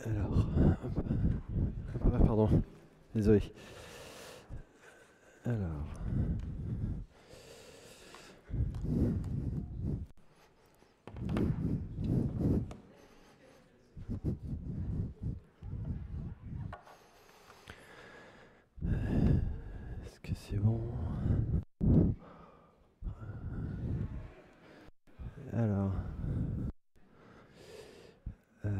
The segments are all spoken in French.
Alors, ah, pardon, désolé. Alors, est-ce que c'est bon? Alors, euh,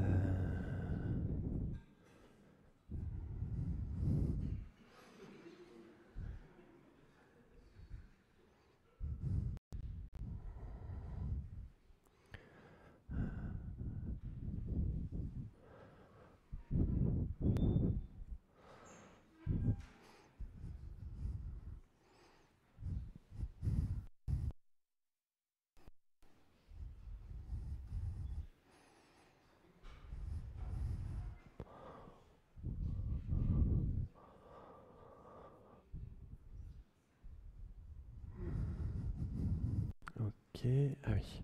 ok, ah oui.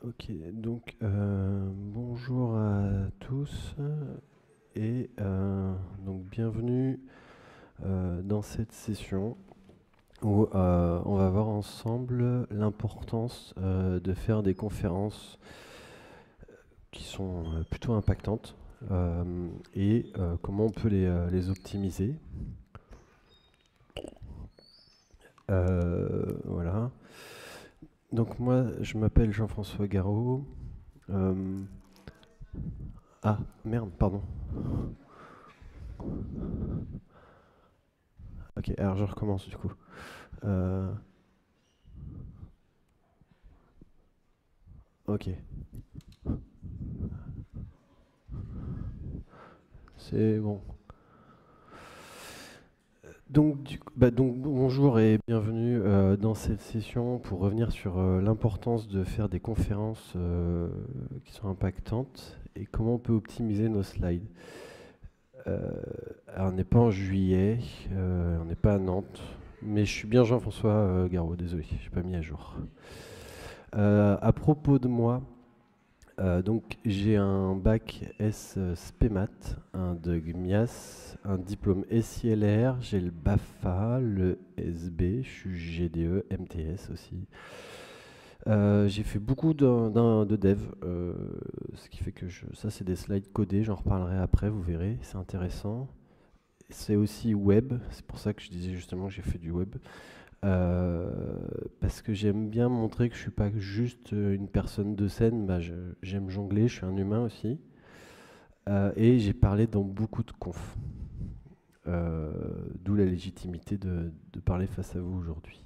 Ok, donc bonjour à tous et donc bienvenue dans cette session où on va voir ensemble l'importance de faire des conférences qui sont plutôt impactantes et comment on peut les optimiser. Voilà. Donc moi, je m'appelle Jean-François Garot. Euh, Ah, merde, pardon. Ok, alors je recommence du coup. Euh, ok, c'est bon. Donc bonjour et bienvenue dans cette session pour revenir sur l'importance de faire des conférences qui sont impactantes et comment on peut optimiser nos slides. Euh, alors, on n'est pas en juillet, on n'est pas à Nantes, mais je suis bien Jean-François Garot, désolé, je n'ai pas mis à jour. À propos de moi, donc j'ai un bac S SPEMAT, un de GMIAS, un diplôme SILR, j'ai le BAFA, le SB, je suis GDE, MTS aussi. J'ai fait beaucoup de dev, ce qui fait que ça c'est des slides codés, j'en reparlerai après, vous verrez, c'est intéressant. C'est aussi web, c'est pour ça que je disais justement que j'ai fait du web. Euh, Parce que j'aime bien montrer que je suis pas juste une personne de scène, j'aime jongler, je suis un humain aussi. Et j'ai parlé dans beaucoup de confs. D'où la légitimité de parler face à vous aujourd'hui.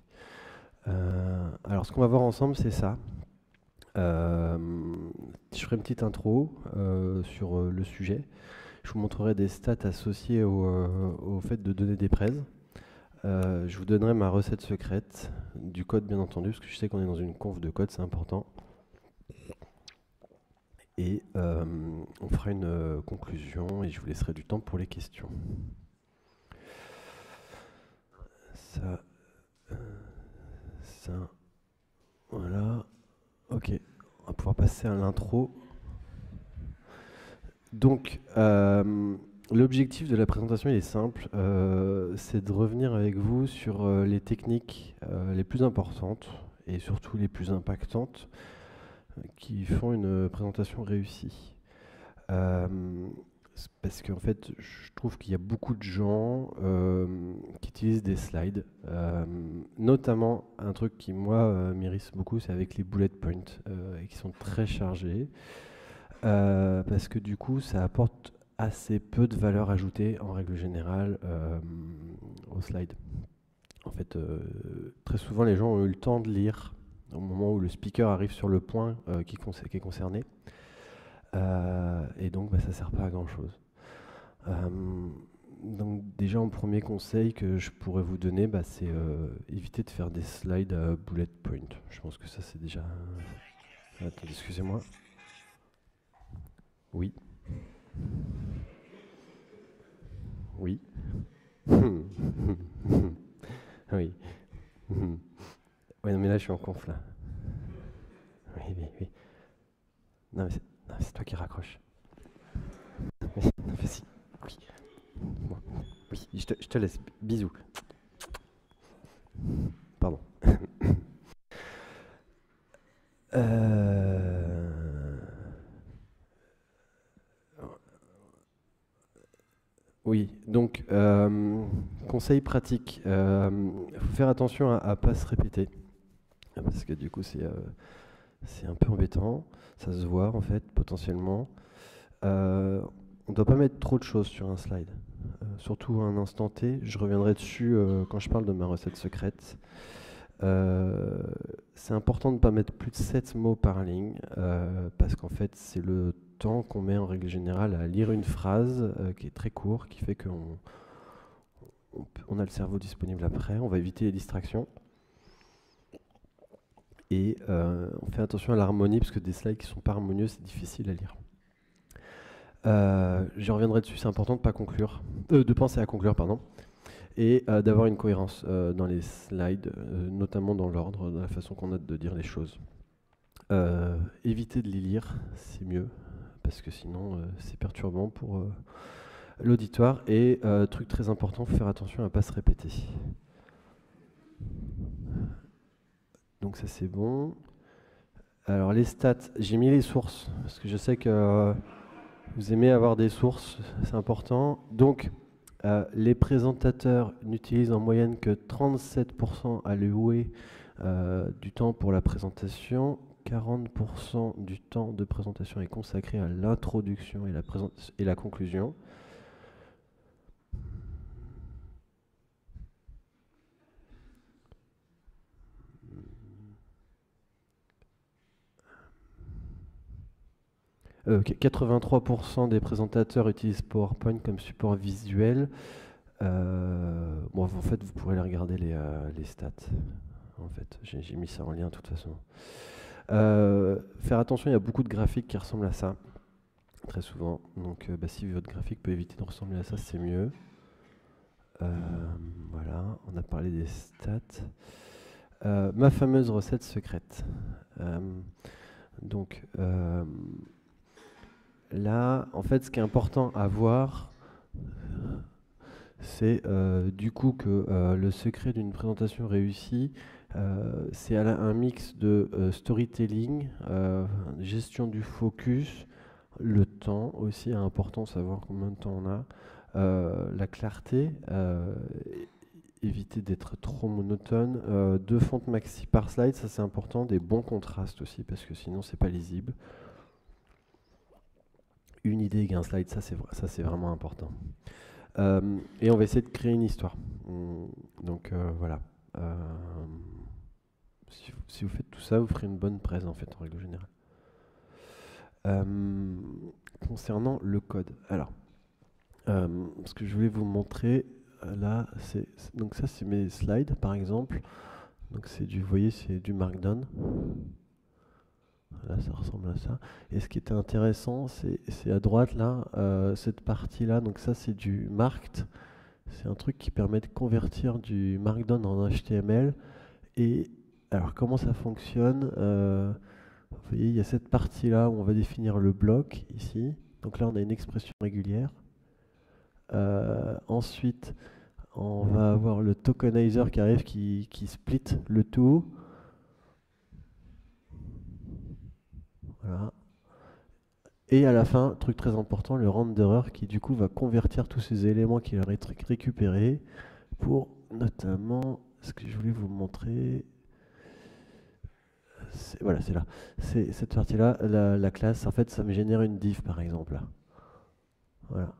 Alors ce qu'on va voir ensemble, c'est ça. Euh, je ferai une petite intro sur le sujet. Je vous montrerai des stats associées au fait de donner des prêts. Je vous donnerai ma recette secrète, du code bien entendu, parce que je sais qu'on est dans une conf de code, c'est important. Et on fera une conclusion et je vous laisserai du temps pour les questions. Ça, ça, voilà. Ok, on va pouvoir passer à l'intro. Donc, l'objectif de la présentation il est simple, c'est de revenir avec vous sur les techniques les plus importantes et surtout les plus impactantes qui font une présentation réussie. Euh, Parce qu'en fait, je trouve qu'il y a beaucoup de gens qui utilisent des slides, notamment un truc qui, moi, m'irrite beaucoup, c'est avec les bullet points, et qui sont très chargés, parce que du coup, ça apporte assez peu de valeur ajoutée, en règle générale, aux slides. En fait, très souvent, les gens ont eu le temps de lire au moment où le speaker arrive sur le point qui est concerné. Et donc, ça ne sert pas à grand-chose. Donc déjà, un premier conseil que je pourrais vous donner, c'est éviter de faire des slides à bullet point. Je pense que ça, c'est déjà... Attendez, excusez-moi. Oui. Oui. Oui. Oui, non, mais là, je suis en conf, là. Oui, oui, oui. Non, mais c'est toi qui raccroches. Oui, non, vas-y. Oui. Bon. Oui, je te laisse. Bisous. Pardon. Euh, Oui, donc conseil pratique, il faut faire attention à ne pas se répéter, parce que du coup c'est un peu embêtant, ça se voit en fait potentiellement. Euh, on ne doit pas mettre trop de choses sur un slide, surtout à un instant T. Je reviendrai dessus quand je parle de ma recette secrète. Euh, c'est important de ne pas mettre plus de 7 mots par ligne, parce qu'en fait c'est le temps qu'on met en règle générale à lire une phrase qui est très court, qui fait qu'on a le cerveau disponible après, on va éviter les distractions. Et on fait attention à l'harmonie, parce que des slides qui ne sont pas harmonieux, c'est difficile à lire. J'y reviendrai dessus, c'est important de pas conclure, de penser à conclure, pardon, et d'avoir une cohérence dans les slides, notamment dans l'ordre, dans la façon qu'on a de dire les choses. Éviter de les lire, c'est mieux, parce que sinon c'est perturbant pour l'auditoire. Et truc très important, faut faire attention à ne pas se répéter. Donc ça c'est bon. Alors les stats, j'ai mis les sources, parce que je sais que vous aimez avoir des sources, c'est important. Donc les présentateurs n'utilisent en moyenne que 37% alloué du temps pour la présentation. 40% du temps de présentation est consacré à l'introduction et la conclusion. Ok, 83% des présentateurs utilisent PowerPoint comme support visuel. Bon, en fait, vous pourrez aller regarder les stats. En fait, j'ai mis ça en lien de toute façon. Faire attention, il y a beaucoup de graphiques qui ressemblent à ça, très souvent. Donc, si votre graphique peut éviter de ressembler à ça, c'est mieux. Voilà, on a parlé des stats. Ma fameuse recette secrète. Donc, là, en fait, ce qui est important à voir, c'est du coup que le secret d'une présentation réussie, c'est un mix de storytelling, gestion du focus, le temps aussi est important, savoir combien de temps on a, la clarté, éviter d'être trop monotone, 2 fontes maxi par slide, ça c'est important, des bons contrastes aussi, parce que sinon c'est pas lisible. Une idée et un slide, ça c'est vraiment important. Et on va essayer de créer une histoire. Donc voilà. Si vous faites tout ça, vous ferez une bonne presse en fait, en règle générale. Concernant le code, alors, ce que je voulais vous montrer là, donc ça c'est mes slides par exemple. Donc vous voyez, c'est du Markdown. Là, ça ressemble à ça. Et ce qui était intéressant, c'est à droite là, cette partie-là. Donc ça, c'est du Marked. C'est un truc qui permet de convertir du Markdown en HTML. Et alors, comment ça fonctionne? Vous voyez, il y a cette partie-là où on va définir le bloc ici. Donc là, on a une expression régulière. Ensuite, on va avoir le tokenizer qui arrive, qui split le tout. Voilà. Et à la fin, truc très important, le renderer qui du coup va convertir tous ces éléments qu'il a récupérés pour notamment, ce que je voulais vous montrer, voilà, c'est là. C'est cette partie-là, la classe, en fait, ça me génère une div par exemple. Là. Voilà.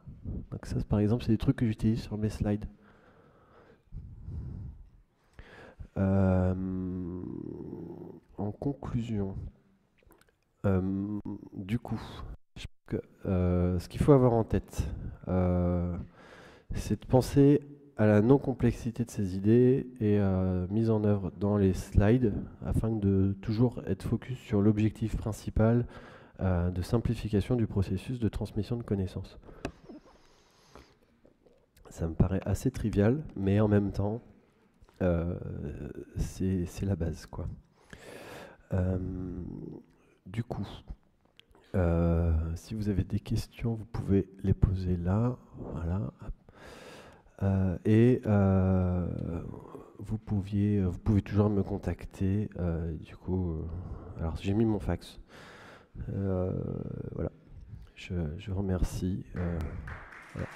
Donc ça, par exemple, c'est des trucs que j'utilise sur mes slides. En conclusion, du coup, ce qu'il faut avoir en tête, c'est de penser à la non-complexité de ces idées et mise en œuvre dans les slides afin de toujours être focus sur l'objectif principal de simplification du processus de transmission de connaissances. Ça me paraît assez trivial, mais en même temps, c'est la base, quoi. Euh, du coup, si vous avez des questions, vous pouvez les poser là. Voilà. Vous pouvez toujours me contacter. Alors j'ai mis mon fax. Euh, voilà. Je remercie. Voilà.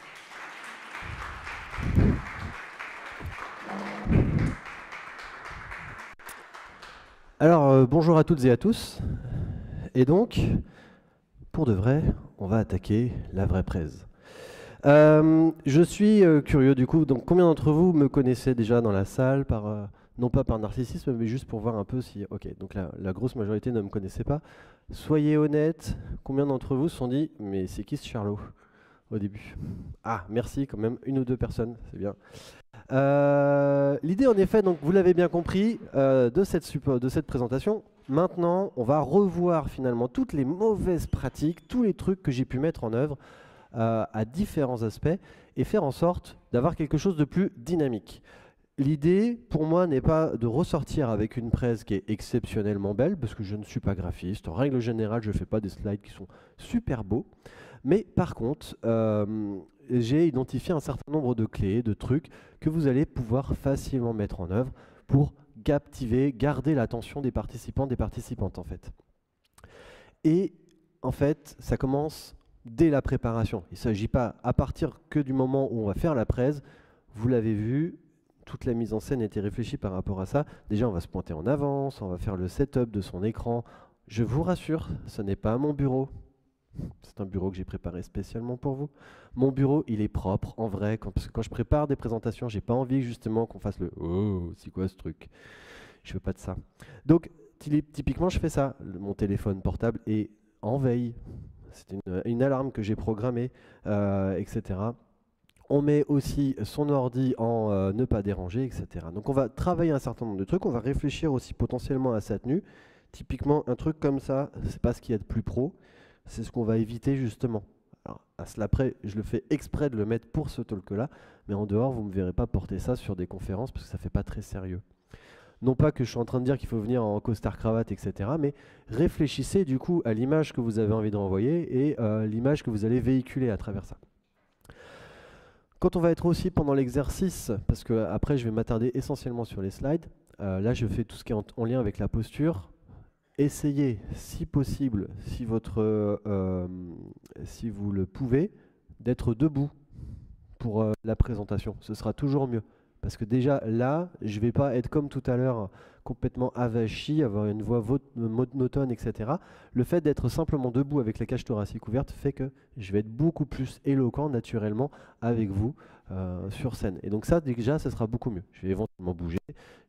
Alors, bonjour à toutes et à tous. Et donc, pour de vrai, on va attaquer la vraie presse. Je suis curieux du coup, donc combien d'entre vous me connaissaient déjà dans la salle, non pas par narcissisme, mais juste pour voir un peu si... Ok, donc la grosse majorité ne me connaissait pas. Soyez honnêtes, combien d'entre vous se sont dit, mais c'est qui ce Charlot au début? Ah, merci quand même, une ou deux personnes, c'est bien. L'idée en effet, donc vous l'avez bien compris, de cette présentation, maintenant on va revoir finalement toutes les mauvaises pratiques, tous les trucs que j'ai pu mettre en œuvre à différents aspects et faire en sorte d'avoir quelque chose de plus dynamique. L'idée pour moi n'est pas de ressortir avec une presse qui est exceptionnellement belle, parce que je ne suis pas graphiste, en règle générale je ne fais pas des slides qui sont super beaux, mais par contre j'ai identifié un certain nombre de clés, de trucs que vous allez pouvoir facilement mettre en œuvre pour captiver, garder l'attention des participants, des participantes en fait. Et en fait, ça commence dès la préparation. Il ne s'agit pas à partir que du moment où on va faire la presse. Vous l'avez vu, toute la mise en scène était réfléchie par rapport à ça. Déjà, on va se pointer en avance, on va faire le setup de son écran. Je vous rassure, ce n'est pas mon bureau. C'est un bureau que j'ai préparé spécialement pour vous. Mon bureau, il est propre, en vrai, parce que quand je prépare des présentations, j'ai pas envie justement qu'on fasse le « Oh, c'est quoi ce truc ?» Je veux pas de ça. Donc, typiquement, je fais ça. Mon téléphone portable est en veille. C'est une alarme que j'ai programmée, etc. On met aussi son ordi en ne pas déranger, etc. Donc, on va travailler un certain nombre de trucs. On va réfléchir aussi potentiellement à sa tenue. Typiquement, un truc comme ça, c'est pas ce qu'il y a de plus pro. C'est ce qu'on va éviter justement. Alors, à cela près, je le fais exprès de le mettre pour ce talk-là, mais en dehors, vous ne me verrez pas porter ça sur des conférences parce que ça ne fait pas très sérieux. Non pas que je suis en train de dire qu'il faut venir en costard-cravate, etc., mais réfléchissez du coup à l'image que vous avez envie de renvoyer et l'image que vous allez véhiculer à travers ça. Quand on va être aussi pendant l'exercice, parce que après je vais m'attarder essentiellement sur les slides, là je fais tout ce qui est en lien avec la posture. Essayez, si possible, si vous le pouvez, d'être debout pour la présentation. Ce sera toujours mieux. Parce que déjà là, je ne vais pas être comme tout à l'heure, complètement avachi, avoir une voix monotone, etc. Le fait d'être simplement debout avec la cage thoracique ouverte fait que je vais être beaucoup plus éloquent naturellement avec vous sur scène. Et donc ça, déjà, ça sera beaucoup mieux. Je vais éventuellement bouger.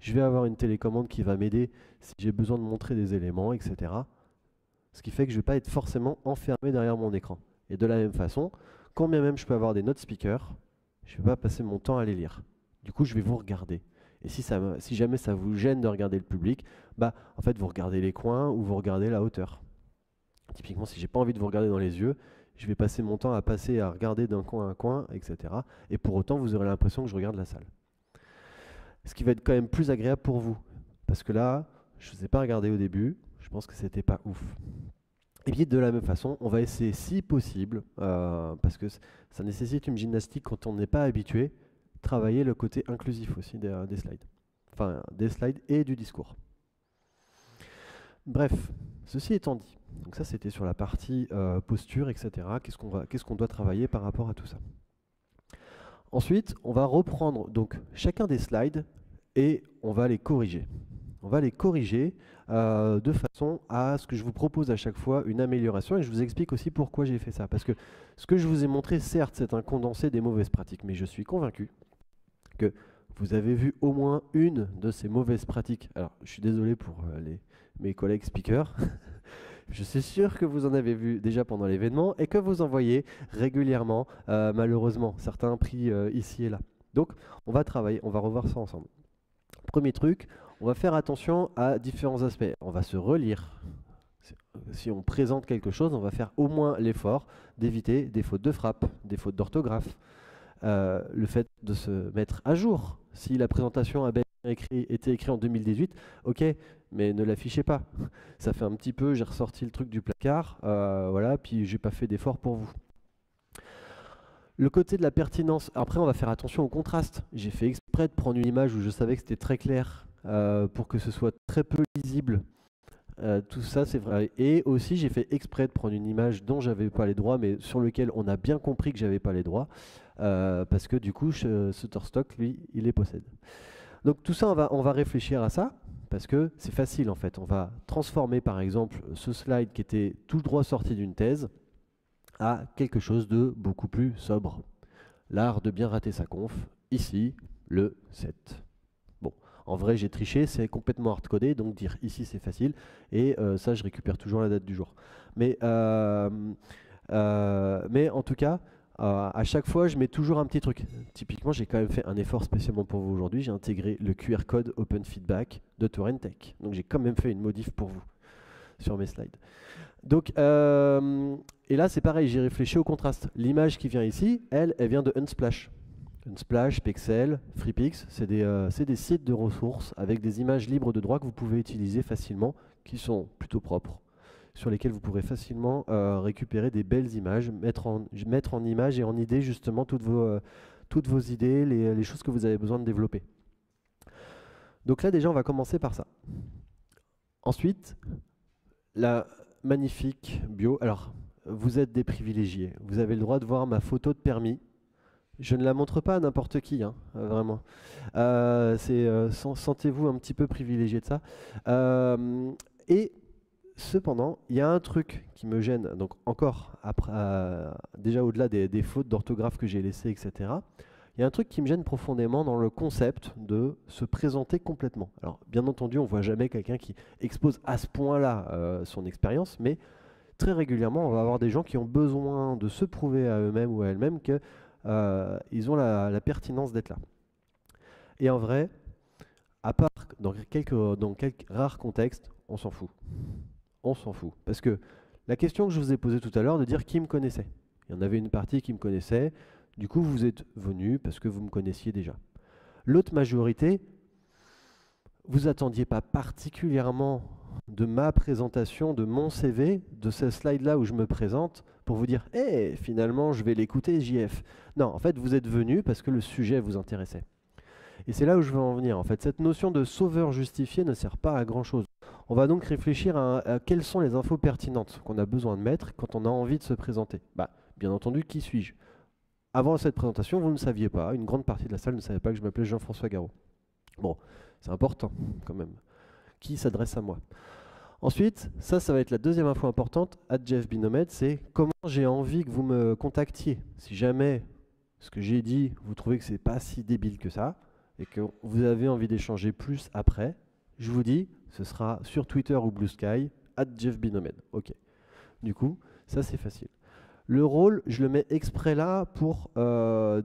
Je vais avoir une télécommande qui va m'aider si j'ai besoin de montrer des éléments, etc. Ce qui fait que je ne vais pas être forcément enfermé derrière mon écran. Et de la même façon, quand bien même je peux avoir des notes speakers, je ne vais pas passer mon temps à les lire. Du coup, je vais vous regarder. Et si jamais ça vous gêne de regarder le public, en fait, vous regardez les coins ou vous regardez la hauteur. Typiquement, si j'ai pas envie de vous regarder dans les yeux, je vais passer mon temps à regarder d'un coin à un coin, etc. Et pour autant, vous aurez l'impression que je regarde la salle. Ce qui va être quand même plus agréable pour vous. Parce que là, je ne vous ai pas regardé au début, je pense que c'était pas ouf. Et puis de la même façon, on va essayer si possible, parce que ça nécessite une gymnastique quand on n'est pas habitué, travailler le côté inclusif aussi des slides. Enfin, des slides et du discours. Bref, ceci étant dit, donc ça c'était sur la partie posture, etc. Qu'est-ce qu'on doit travailler par rapport à tout ça? Ensuite, on va reprendre donc chacun des slides et on va les corriger. On va les corriger de façon à ce que je vous propose à chaque fois une amélioration et je vous explique aussi pourquoi j'ai fait ça. Parce que ce que je vous ai montré, certes, c'est un condensé des mauvaises pratiques, mais je suis convaincu que vous avez vu au moins une de ces mauvaises pratiques. Alors, je suis désolé pour mes collègues speakers. Je suis sûr que vous en avez vu déjà pendant l'événement et que vous en voyez régulièrement, malheureusement, certains pris ici et là. Donc, on va travailler, on va revoir ça ensemble. Premier truc, on va faire attention à différents aspects. On va se relire. Si on présente quelque chose, on va faire au moins l'effort d'éviter des fautes de frappe, des fautes d'orthographe, le fait de se mettre à jour. Si la présentation a bien été écrite en 2018, ok, mais ne l'affichez pas. Ça fait un petit peu, j'ai ressorti le truc du placard, voilà, puis j'ai pas fait d'effort pour vous. Le côté de la pertinence, après on va faire attention au contraste. J'ai fait exprès de prendre une image où je savais que c'était très clair pour que ce soit très peu lisible. Tout ça c'est vrai. Et aussi j'ai fait exprès de prendre une image dont j'avais pas les droits, mais sur lequel on a bien compris que j'avais pas les droits, parce que du coup Shutterstock lui il les possède. Donc tout ça on va réfléchir à ça, parce que c'est facile en fait. On va transformer par exemple ce slide qui était tout droit sorti d'une thèse à quelque chose de beaucoup plus sobre. L'art de bien rater sa conf, ici, le 7. Bon, en vrai j'ai triché, c'est complètement hardcodé, donc dire ici c'est facile, et ça je récupère toujours la date du jour. Mais en tout cas, à chaque fois je mets toujours un petit truc. Typiquement j'ai quand même fait un effort spécialement pour vous aujourd'hui, j'ai intégré le QR code Open Feedback de Torrentech. Donc j'ai quand même fait une modif pour vous sur mes slides. Donc, et là c'est pareil, j'ai réfléchi au contraste. L'image qui vient ici, elle vient de Unsplash. Unsplash, Pexel, FreePix, c'est des sites de ressources avec des images libres de droit que vous pouvez utiliser facilement, qui sont plutôt propres, sur lesquelles vous pourrez facilement récupérer des belles images, mettre en image et en idée justement toutes vos idées, les choses que vous avez besoin de développer. Donc là déjà on va commencer par ça. Ensuite, la magnifique bio. Alors, vous êtes des privilégiés. Vous avez le droit de voir ma photo de permis. Je ne la montre pas à n'importe qui, hein, vraiment. Sentez-vous un petit peu privilégié de ça. Et cependant, il y a un truc qui me gêne. Donc encore, après, déjà au-delà des fautes d'orthographe que j'ai laissées, etc. Il y a un truc qui me gêne profondément dans le concept de se présenter complètement. Alors, bien entendu, on ne voit jamais quelqu'un qui expose à ce point-là son expérience, mais très régulièrement, on va avoir des gens qui ont besoin de se prouver à eux-mêmes ou à elles-mêmes qu'ils ont la pertinence d'être là. Et en vrai, à part dans quelques rares contextes, on s'en fout. On s'en fout. Parce que la question que je vous ai posée tout à l'heure, de dire qui me connaissait. Il y en avait une partie qui me connaissait. Du coup, vous êtes venu parce que vous me connaissiez déjà. L'autre majorité, vous attendiez pas particulièrement de ma présentation, de mon CV, de ce slide-là où je me présente, pour vous dire « Eh, finalement, je vais l'écouter, JF ». Non, en fait, vous êtes venu parce que le sujet vous intéressait. Et c'est là où je veux en venir. En fait, cette notion de sauveur justifié ne sert pas à grand-chose. On va donc réfléchir à quelles sont les infos pertinentes qu'on a besoin de mettre quand on a envie de se présenter. Bah, bien entendu, qui suis-je ? Avant cette présentation, vous ne saviez pas, une grande partie de la salle ne savait pas que je m'appelais Jean-François Garot. Bon, c'est important quand même. Qui s'adresse à moi? Ensuite, ça va être la deuxième info importante, @JeffBinomed, c'est comment j'ai envie que vous me contactiez. Si jamais ce que j'ai dit, vous trouvez que c'est pas si débile que ça, et que vous avez envie d'échanger plus après, je vous dis, ce sera sur Twitter ou Blue Sky, @JeffBinomed. Ok. Du coup, ça c'est facile. Le rôle, je le mets exprès là pour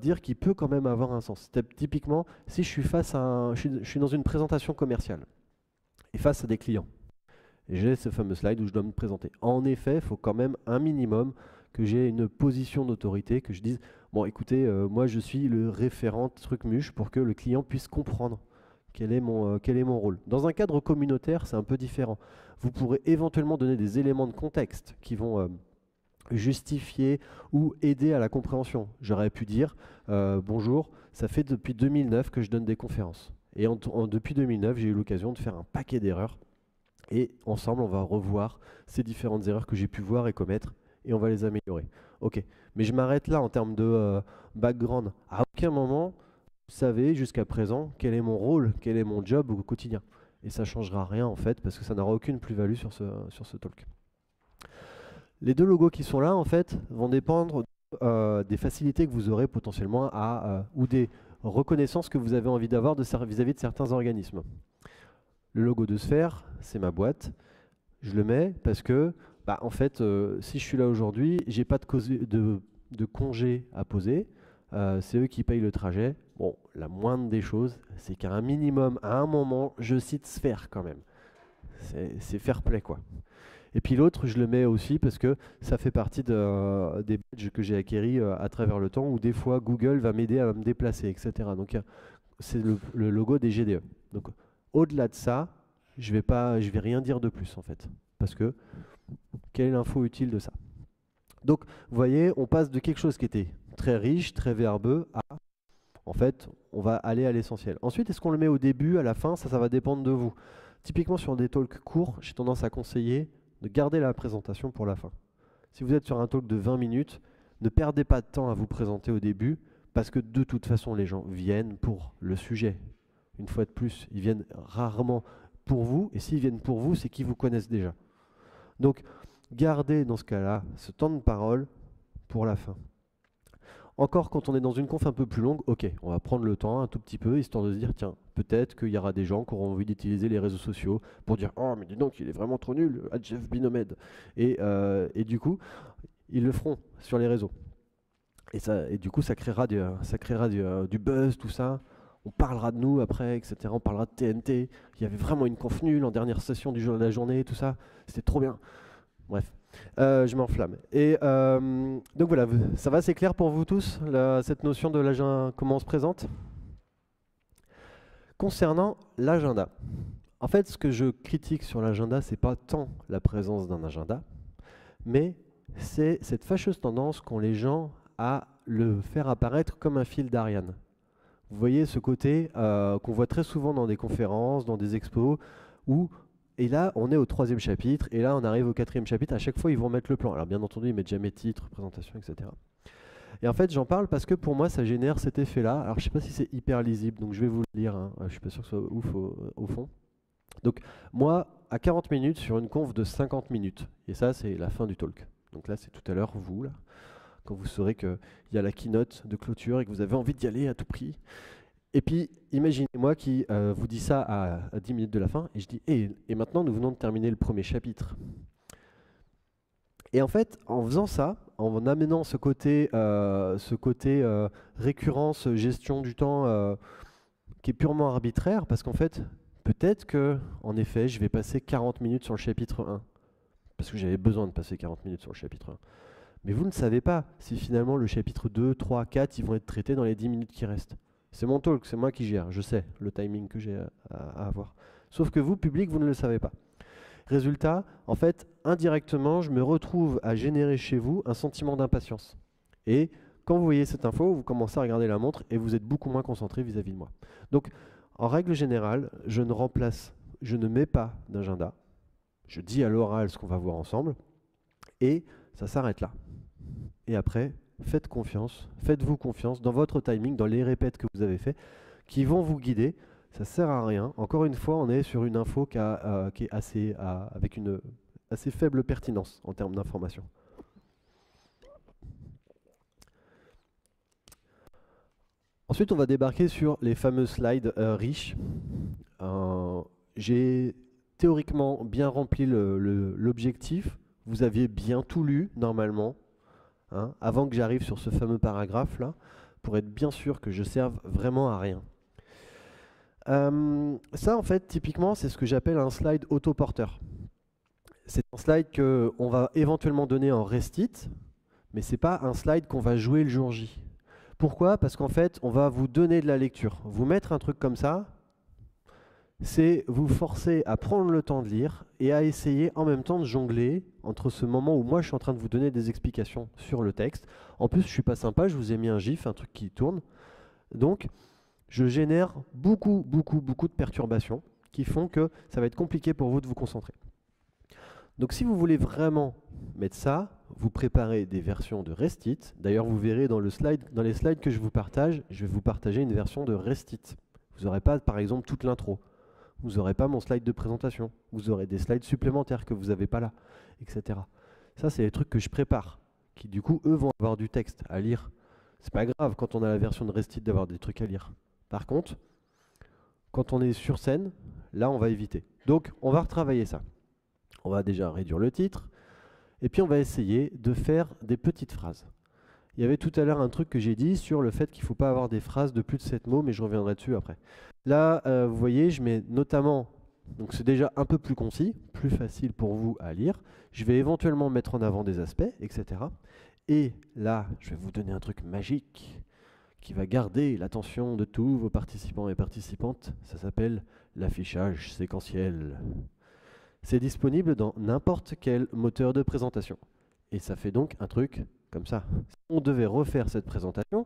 dire qu'il peut quand même avoir un sens. Typiquement, si je suis je suis dans une présentation commerciale et face à des clients, et j'ai ce fameux slide où je dois me présenter. En effet, il faut quand même un minimum que j'ai une position d'autorité, que je dise, bon écoutez, moi je suis le référent truc-muche pour que le client puisse comprendre quel est mon rôle. Dans un cadre communautaire, c'est un peu différent. Vous pourrez éventuellement donner des éléments de contexte qui vont justifier ou aider à la compréhension. J'aurais pu dire bonjour, ça fait depuis 2009 que je donne des conférences. Et depuis 2009, j'ai eu l'occasion de faire un paquet d'erreurs. Et ensemble, on va revoir ces différentes erreurs que j'ai pu voir et commettre et on va les améliorer. Ok, mais je m'arrête là en termes de background. À aucun moment, vous savez jusqu'à présent quel est mon rôle, quel est mon job au quotidien. Et ça ne changera rien en fait parce que ça n'aura aucune plus-value sur ce talk. Les deux logos qui sont là, en fait, vont dépendre des facilités que vous aurez potentiellement ou des reconnaissances que vous avez envie d'avoir vis-à-vis de certains organismes. Le logo de Sphère, c'est ma boîte. Je le mets parce que, en fait, si je suis là aujourd'hui, j'ai pas de congé à poser. C'est eux qui payent le trajet. Bon, la moindre des choses, c'est qu'à un minimum, à un moment, je cite Sphère quand même. C'est fair play, quoi. Et puis l'autre, je le mets aussi parce que ça fait partie des badges que j'ai acquéris à travers le temps, où des fois Google va m'aider à me déplacer, etc. Donc c'est le logo des GDE. Donc au-delà de ça, je vais rien dire de plus en fait, parce que quelle est l'info utile de ça? Donc vous voyez, on passe de quelque chose qui était très riche, très verbeux, à en fait, on va aller à l'essentiel. Ensuite, est-ce qu'on le met au début, à la fin? Ça va dépendre de vous. Typiquement sur des talks courts, j'ai tendance à conseiller de garder la présentation pour la fin. Si vous êtes sur un talk de 20 minutes, ne perdez pas de temps à vous présenter au début, parce que de toute façon, les gens viennent pour le sujet. Une fois de plus, ils viennent rarement pour vous, et s'ils viennent pour vous, c'est qu'ils vous connaissent déjà. Donc, gardez dans ce cas-là ce temps de parole pour la fin. Encore quand on est dans une conf un peu plus longue, ok, on va prendre le temps un tout petit peu, histoire de se dire, tiens, peut-être qu'il y aura des gens qui auront envie d'utiliser les réseaux sociaux pour dire, oh mais dis donc, il est vraiment trop nul, Jeff Binomed. Et du coup, ils le feront sur les réseaux. Et du coup, ça créera du buzz, tout ça. On parlera de nous après, etc. On parlera de TNT. Il y avait vraiment une conf nulle en dernière session du jour de la journée, tout ça. C'était trop bien. Bref, je m'enflamme. Et donc voilà, ça va, c'est clair pour vous tous, cette notion de l'agenda, comment on se présente? Concernant l'agenda, en fait, ce que je critique sur l'agenda, c'est pas tant la présence d'un agenda, mais c'est cette fâcheuse tendance qu'ont les gens à le faire apparaître comme un fil d'Ariane. Vous voyez ce côté qu'on voit très souvent dans des conférences, dans des expos, où et là, on est au 3e chapitre, et là, on arrive au 4e chapitre. À chaque fois, ils vont mettre le plan. Alors, bien entendu, ils mettent jamais titre, présentation, etc. Et en fait, j'en parle parce que pour moi, ça génère cet effet-là. Alors, je ne sais pas si c'est hyper lisible, donc je vais vous le lire. Hein. Je ne suis pas sûr que ce soit ouf au fond. Donc, moi, à 40 minutes sur une conf de 50 minutes. Et ça, c'est la fin du talk. Donc là, c'est tout à l'heure, vous, là, quand vous saurez qu'il y a la keynote de clôture et que vous avez envie d'y aller à tout prix. Et puis, imaginez-moi qui vous dit ça à 10 minutes de la fin, et je dis, et maintenant, nous venons de terminer le 1er chapitre. Et en fait, en faisant ça, en amenant ce côté récurrence, gestion du temps, qui est purement arbitraire, parce qu'en fait, peut-être que, en effet, je vais passer 40 minutes sur le chapitre 1, parce que j'avais besoin de passer 40 minutes sur le chapitre 1. Mais vous ne savez pas si finalement le chapitre 2, 3, 4, ils vont être traités dans les 10 minutes qui restent. C'est mon talk, c'est moi qui gère, je sais le timing que j'ai à avoir. Sauf que vous, public, vous ne le savez pas. Résultat, en fait, indirectement, je me retrouve à générer chez vous un sentiment d'impatience. Et quand vous voyez cette info, vous commencez à regarder la montre et vous êtes beaucoup moins concentré vis-à-vis de moi. Donc, en règle générale, je ne mets pas d'agenda. Je dis à l'oral ce qu'on va voir ensemble et ça s'arrête là. Et après, faites-vous confiance dans votre timing, dans les répètes que vous avez fait, qui vont vous guider. Ça ne sert à rien. Encore une fois, on est sur une info qui est avec une assez faible pertinence en termes d'information. Ensuite, on va débarquer sur les fameux slides riches. J'ai théoriquement bien rempli l'objectif. Vous aviez bien tout lu, normalement. Hein, avant que j'arrive sur ce fameux paragraphe là, pour être bien sûr que je serve vraiment à rien. Ça en fait, typiquement, c'est ce que j'appelle un slide autoporteur. C'est un slide qu'on va éventuellement donner en rest-it, mais c'est pas un slide qu'on va jouer le jour J. Pourquoi? Parce qu'en fait, on va vous donner de la lecture. Vous mettre un truc comme ça, c'est vous forcer à prendre le temps de lire et à essayer en même temps de jongler entre ce moment où moi je suis en train de vous donner des explications sur le texte. En plus, je suis pas sympa, je vous ai mis un gif, un truc qui tourne. Donc, je génère beaucoup de perturbations qui font que ça va être compliqué pour vous de vous concentrer. Donc, si vous voulez vraiment mettre ça, vous préparez des versions de rest-it. D'ailleurs, vous verrez dans les slides que je vous partage, je vais vous partager une version de rest-it. Vous n'aurez pas, par exemple, toute l'intro. Vous n'aurez pas mon slide de présentation. Vous aurez des slides supplémentaires que vous n'avez pas là, etc. Ça, c'est les trucs que je prépare, qui du coup, eux, vont avoir du texte à lire. C'est pas grave quand on a la version de rest-it d'avoir des trucs à lire. Par contre, quand on est sur scène, là, on va éviter. Donc, on va retravailler ça. On va déjà réduire le titre, et puis on va essayer de faire des petites phrases. Il y avait tout à l'heure un truc que j'ai dit sur le fait qu'il ne faut pas avoir des phrases de plus de 7 mots, mais je reviendrai dessus après. Là, vous voyez, je mets notamment Donc c'est déjà un peu plus concis, plus facile pour vous à lire. Je vais éventuellement mettre en avant des aspects, etc. Et là, je vais vous donner un truc magique qui va garder l'attention de tous vos participants et participantes. Ça s'appelle l'affichage séquentiel. C'est disponible dans n'importe quel moteur de présentation. Et ça fait donc un truc comme ça. Si on devait refaire cette présentation,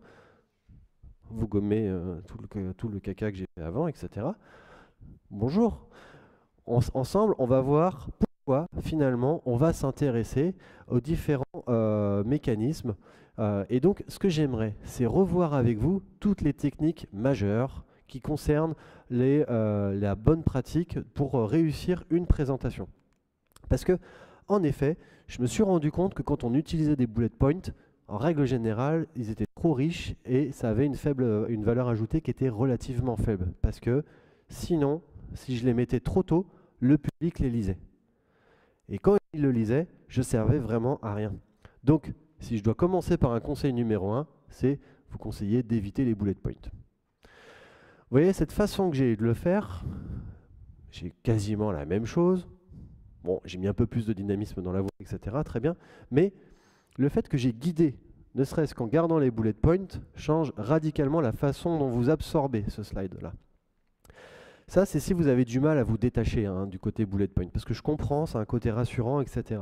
vous gommez tout le caca que j'ai fait avant, etc. Bonjour. Ensemble, on va voir pourquoi finalement on va s'intéresser aux différents mécanismes. Et donc, ce que j'aimerais, c'est revoir avec vous toutes les techniques majeures qui concernent la bonne pratique pour réussir une présentation. Parce que, en effet, je me suis rendu compte que quand on utilisait des bullet points, en règle générale, ils étaient trop riches et ça avait une valeur ajoutée qui était relativement faible. Parce que sinon, si je les mettais trop tôt, le public les lisait. Et quand il le lisait, je servais vraiment à rien. Donc, si je dois commencer par un conseil numéro 1, c'est vous conseiller d'éviter les bullet points. Vous voyez, cette façon que j'ai de le faire, j'ai quasiment la même chose. Bon, j'ai mis un peu plus de dynamisme dans la voix, etc. Très bien. Mais le fait que j'ai guidé, ne serait-ce qu'en gardant les bullet points, change radicalement la façon dont vous absorbez ce slide-là. Ça, c'est si vous avez du mal à vous détacher du côté bullet point, parce que je comprends, c'est un côté rassurant, etc.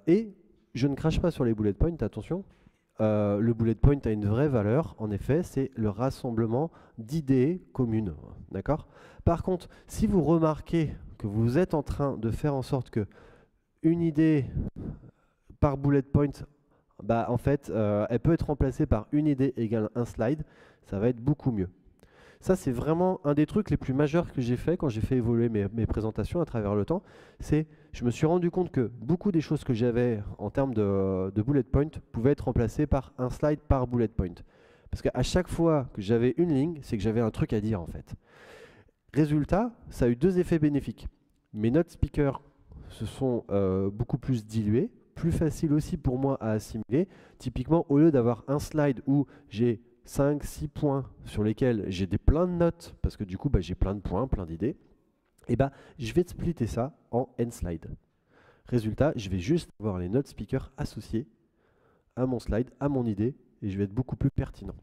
Et je ne crache pas sur les bullet points, attention. Le bullet point a une vraie valeur, en effet, c'est le rassemblement d'idées communes. D'accord ? Par contre, si vous remarquez que vous êtes en train de faire en sorte que une idée par bullet point, en fait, elle peut être remplacée par une idée égale un slide, ça va être beaucoup mieux. Ça, c'est vraiment un des trucs les plus majeurs que j'ai fait quand j'ai fait évoluer mes présentations à travers le temps. C'est, je me suis rendu compte que beaucoup des choses que j'avais en termes de bullet point pouvaient être remplacées par un slide par bullet point. Parce qu'à chaque fois que j'avais une ligne, c'est que j'avais un truc à dire en fait. Résultat, ça a eu deux effets bénéfiques. Mes notes speakers se sont beaucoup plus diluées, plus facile aussi pour moi à assimiler. Typiquement, au lieu d'avoir un slide où j'ai 5-6 points sur lesquels j'ai plein de notes, parce que du coup j'ai plein de points, plein d'idées, et je vais splitter ça en N slide. Résultat, je vais juste avoir les notes speakers associées à mon slide, à mon idée, et je vais être beaucoup plus pertinent.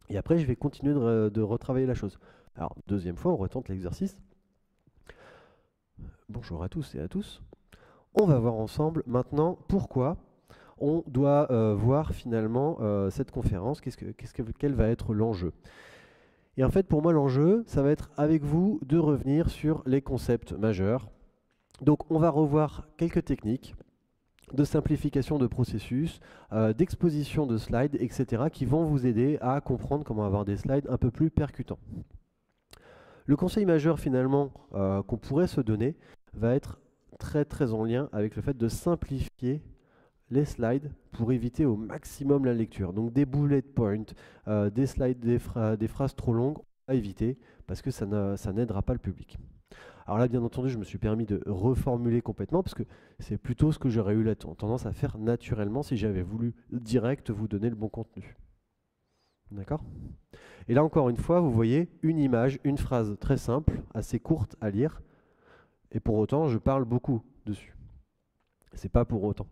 Et après, je vais continuer de retravailler la chose. Alors, deuxième fois, on retente l'exercice. Bonjour à tous et à tous. On va voir ensemble maintenant pourquoi on doit voir finalement cette conférence, quel va être l'enjeu. Et en fait, pour moi, l'enjeu, ça va être avec vous de revenir sur les concepts majeurs. Donc, on va revoir quelques techniques de simplification de processus, d'exposition de slides, etc., qui vont vous aider à comprendre comment avoir des slides un peu plus percutants. Le conseil majeur, finalement, qu'on pourrait se donner, va être très en lien avec le fait de simplifier les slides pour éviter au maximum la lecture. Donc des bullet points, des slides, des phrases trop longues, à éviter parce que ça n'aidera pas le public. Alors là, bien entendu, je me suis permis de reformuler complètement parce que c'est plutôt ce que j'aurais eu tendance à faire naturellement si j'avais voulu direct vous donner le bon contenu. D'accord ? Et là, encore une fois, vous voyez une image, une phrase très simple, assez courte à lire, et pour autant, je parle beaucoup dessus. C'est pas pour autant.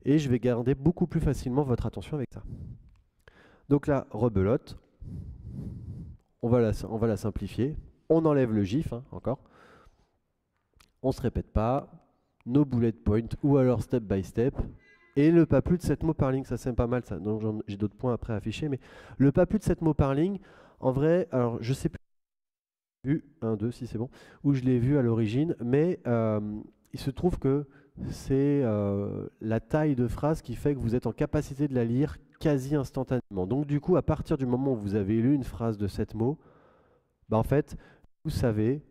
Et je vais garder beaucoup plus facilement votre attention avec ça. Donc là, rebelote, on va la simplifier, on enlève le gif, encore, on ne se répète pas, nos bullet points ou alors step by step, et le pas plus de 7 mots par ligne, ça c'est pas mal ça, donc j'ai d'autres points après à afficher, mais le pas plus de 7 mots par ligne, en vrai, alors je sais plus, 1, 2, si c'est bon, où je l'ai vu à l'origine, mais il se trouve que c'est la taille de phrase qui fait que vous êtes en capacité de la lire quasi instantanément. Donc du coup, à partir du moment où vous avez lu une phrase de 7 mots, en fait, vous savez,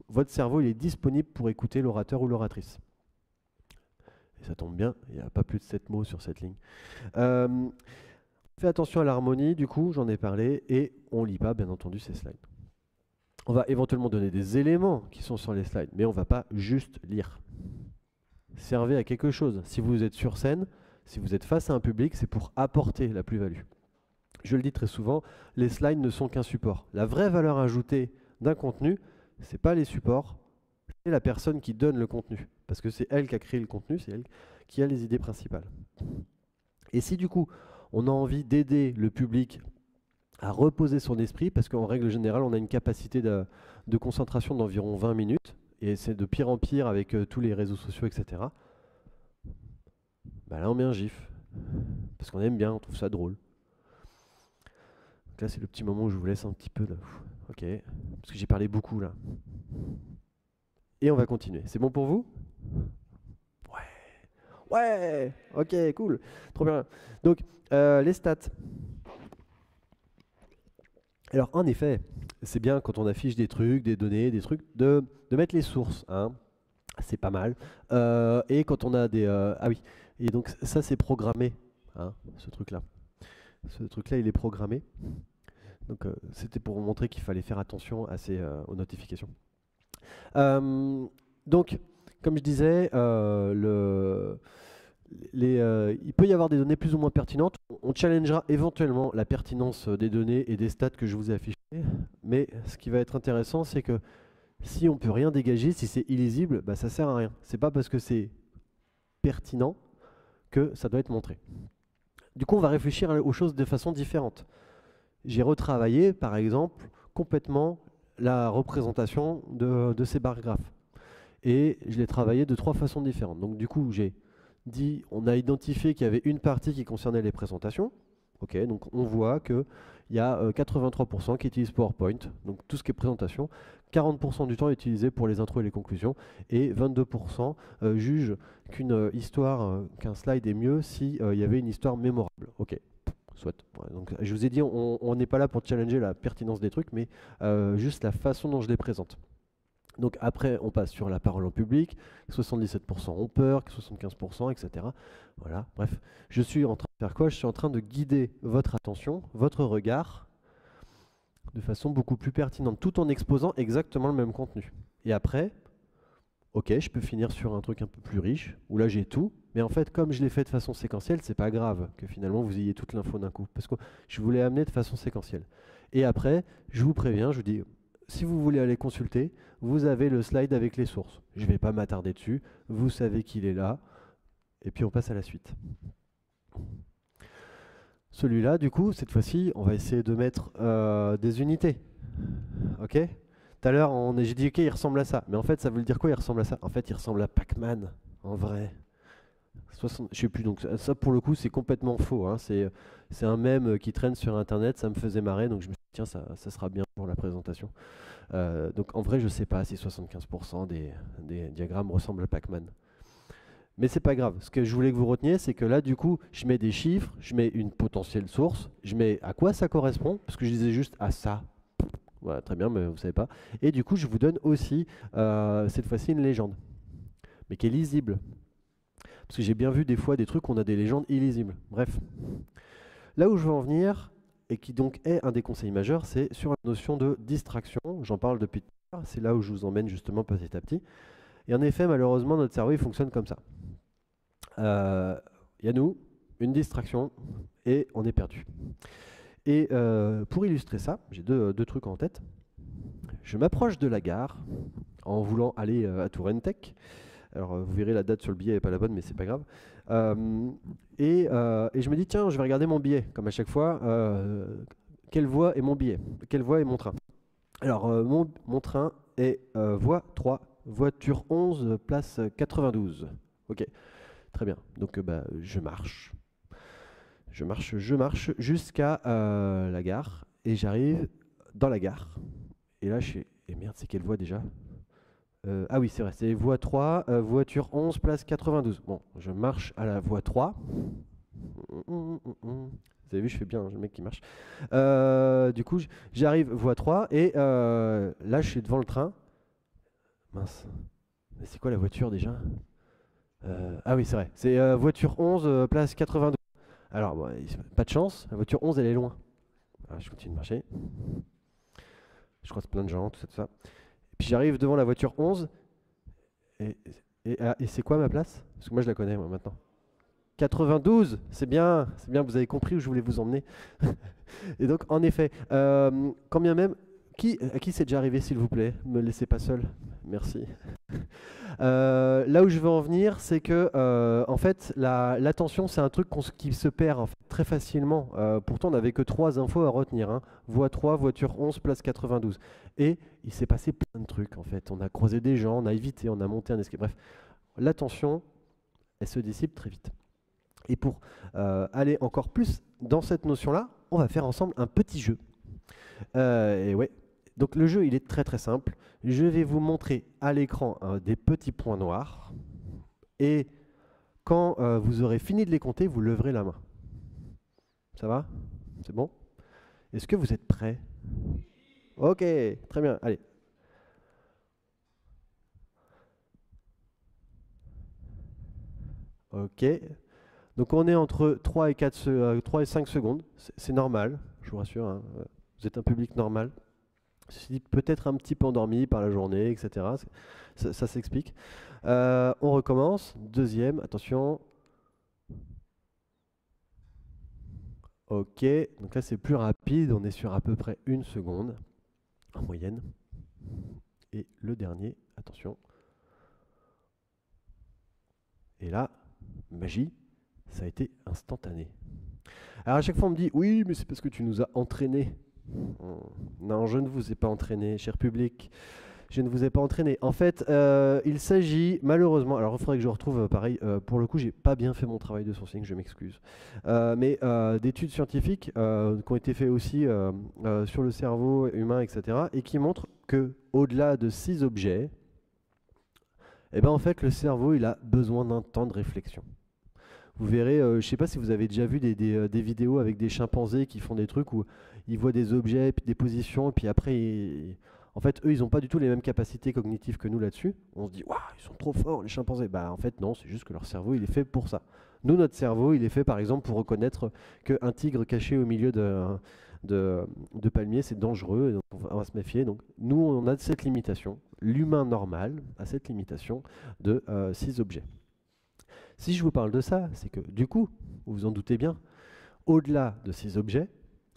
votre cerveau il est disponible pour écouter l'orateur ou l'oratrice. Et ça tombe bien, il n'y a pas plus de 7 mots sur cette ligne. Faites attention à l'harmonie, du coup, j'en ai parlé, et on ne lit pas, bien entendu, ces slides. On va éventuellement donner des éléments qui sont sur les slides, mais on ne va pas juste lire. Servez à quelque chose. Si vous êtes sur scène, si vous êtes face à un public, c'est pour apporter la plus-value. Je le dis très souvent, les slides ne sont qu'un support. La vraie valeur ajoutée d'un contenu, c'est pas les supports, c'est la personne qui donne le contenu. Parce que c'est elle qui a créé le contenu, c'est elle qui a les idées principales. Et si du coup, on a envie d'aider le public à reposer son esprit, parce qu'en règle générale, on a une capacité de concentration d'environ 20 minutes, et c'est de pire en pire avec tous les réseaux sociaux, etc. Bah là, on met un gif, parce qu'on aime bien, on trouve ça drôle. Donc là, c'est le petit moment où je vous laisse un petit peu de... Ok, parce que j'ai parlé beaucoup là. Et on va continuer. C'est bon pour vous? Ouais. Ouais. Ok, cool. Trop bien. Donc, les stats. Alors, en effet, c'est bien quand on affiche des trucs, des données, des trucs, de mettre les sources, hein. C'est pas mal. Et quand on a des... ah oui, et donc ça c'est programmé, hein, ce truc-là. Ce truc-là, il est programmé. Donc c'était pour vous montrer qu'il fallait faire attention aux notifications. Donc, comme je disais, il peut y avoir des données plus ou moins pertinentes. On challengera éventuellement la pertinence des données et des stats que je vous ai affichés. Mais ce qui va être intéressant, c'est que si on peut rien dégager, si c'est illisible, bah, ça sert à rien. C'est pas parce que c'est pertinent que ça doit être montré. Du coup, on va réfléchir aux choses de façon différente. J'ai retravaillé, par exemple, complètement la représentation de ces barres graphes. Et je l'ai travaillé de 3 façons différentes. Donc du coup, j'ai dit, on a identifié qu'il y avait une partie qui concernait les présentations. Ok, donc on voit qu'il y a 83% qui utilisent PowerPoint, donc tout ce qui est présentation. 40% du temps est utilisé pour les intros et les conclusions. Et 22% jugent qu'une histoire, qu'un slide est mieux s'il y avait une histoire mémorable. Ok, soit. Ouais, donc, je vous ai dit, on n'est pas là pour challenger la pertinence des trucs, mais juste la façon dont je les présente. Donc après, on passe sur la parole en public, 77% ont peur, 75%, etc. Voilà, bref. Je suis en train de faire quoi? Je suis en train de guider votre attention, votre regard, de façon beaucoup plus pertinente, tout en exposant exactement le même contenu. Et après, ok, je peux finir sur un truc un peu plus riche, où là j'ai tout, mais en fait, comme je l'ai fait de façon séquentielle, c'est pas grave que finalement vous ayez toute l'info d'un coup, parce que je voulais amener de façon séquentielle. Et après, je vous préviens, je vous dis, si vous voulez aller consulter, vous avez le slide avec les sources. Je ne vais pas m'attarder dessus, vous savez qu'il est là, et puis on passe à la suite. Celui-là, du coup, cette fois-ci, on va essayer de mettre des unités. Ok? Tout à l'heure, j'ai dit, ok, il ressemble à ça. Mais en fait, ça veut dire quoi, il ressemble à ça? En fait, il ressemble à Pac-Man, en vrai. 60, je sais plus, donc ça pour le coup, c'est complètement faux, hein. C'est un mème qui traîne sur Internet, ça me faisait marrer, donc je me suis dit, tiens, ça sera bien pour la présentation. Donc en vrai, je sais pas si 75% des diagrammes ressemblent à Pac-Man. Mais c'est pas grave. Ce que je voulais que vous reteniez, c'est que là, du coup, je mets des chiffres, je mets une potentielle source, je mets à quoi ça correspond, parce que je disais juste à ça. Voilà, très bien, mais vous savez pas. Et du coup, je vous donne aussi, cette fois-ci, une légende, mais qui est lisible. Parce que j'ai bien vu des fois des trucs où on a des légendes illisibles. Bref. Là où je veux en venir, et qui donc est un des conseils majeurs, c'est sur la notion de distraction. J'en parle depuis tout à l'heure, c'est là où je vous emmène justement petit à petit. Et en effet, malheureusement, notre cerveau il fonctionne comme ça. Il y a nous, une distraction, et on est perdu. Et pour illustrer ça, j'ai deux trucs en tête. Je m'approche de la gare en voulant aller à Touraine Tech. Alors vous verrez la date sur le billet n'est pas la bonne, mais c'est pas grave. Et je me dis tiens, je vais regarder mon billet, comme à chaque fois. Quelle voie est mon billet? Quelle voie est mon train? Alors mon train est voie 3, voiture 11, place 92. Ok, très bien. Donc je marche. Je marche jusqu'à la gare et j'arrive dans la gare. Et là je suis... Et merde, c'est quelle voie déjà? Ah oui, c'est vrai, c'est voie 3, voiture 11, place 92. Bon, je marche à la voie 3. Vous avez vu, je fais bien, j'ai le mec qui marche. Du coup, j'arrive voie 3 et là, je suis devant le train. Mince. Mais c'est quoi la voiture déjà? Ah oui, c'est vrai. C'est voiture 11, place 92. Alors, bon, pas de chance. La voiture 11, elle est loin. Alors, je continue de marcher. Je croise plein de gens, tout ça, tout ça. Puis j'arrive devant la voiture 11, et c'est quoi ma place? Parce que moi je la connais moi maintenant. 92, c'est bien, vous avez compris où je voulais vous emmener. Et donc en effet, quand bien même À qui c'est déjà arrivé, s'il vous plaît? Me laissez pas seul. Merci. Là où je veux en venir, c'est que en fait, l'attention, c'est un truc qui se perd en fait, très facilement. Pourtant, on n'avait que 3 infos à retenir, hein. Voie 3, voiture 11, place 92. Et il s'est passé plein de trucs en fait. On a croisé des gens, on a évité, on a monté un escalier. Bref, l'attention, elle se dissipe très vite. Et pour aller encore plus dans cette notion-là, on va faire ensemble un petit jeu. Et ouais. Donc le jeu, il est très très simple. Je vais vous montrer à l'écran des petits points noirs. Et quand vous aurez fini de les compter, vous leverez la main. Ça va? C'est bon? Est-ce que vous êtes prêts? Ok, très bien. Allez. Ok. Donc on est entre 3 et 5 secondes. C'est normal, je vous rassure, hein. Vous êtes un public normal. Ceci dit, peut-être un petit peu endormi par la journée, etc. Ça s'explique. On recommence. Deuxième, attention. Ok, donc là c'est plus rapide. On est sur à peu près 1 seconde en moyenne. Et le dernier, attention. Et là, magie, ça a été instantané. Alors à chaque fois on me dit, oui, mais c'est parce que tu nous as entraînés. Non, je ne vous ai pas entraîné, cher public. Je ne vous ai pas entraîné. En fait, il s'agit malheureusement, alors il faudrait que je retrouve pareil, pour le coup, j'ai pas bien fait mon travail de sourcing, je m'excuse. Mais d'études scientifiques qui ont été faites aussi sur le cerveau humain, etc., et qui montrent que au-delà de 6 objets, eh ben, en fait, le cerveau, il a besoin d'un temps de réflexion. Vous verrez, je ne sais pas si vous avez déjà vu des vidéos avec des chimpanzés qui font des trucs où ils voient des objets, puis des positions, et puis après, en fait, eux, ils n'ont pas du tout les mêmes capacités cognitives que nous là-dessus. On se dit, waouh, ils sont trop forts, les chimpanzés. Bah, en fait, non, c'est juste que leur cerveau, il est fait pour ça. Nous, notre cerveau, il est fait, par exemple, pour reconnaître qu'un tigre caché au milieu de palmiers, c'est dangereux, et donc on va se méfier. Donc, nous, on a cette limitation. L'humain normal a cette limitation de 6 objets. Si je vous parle de ça, c'est que du coup, vous vous en doutez bien, au-delà de ces objets,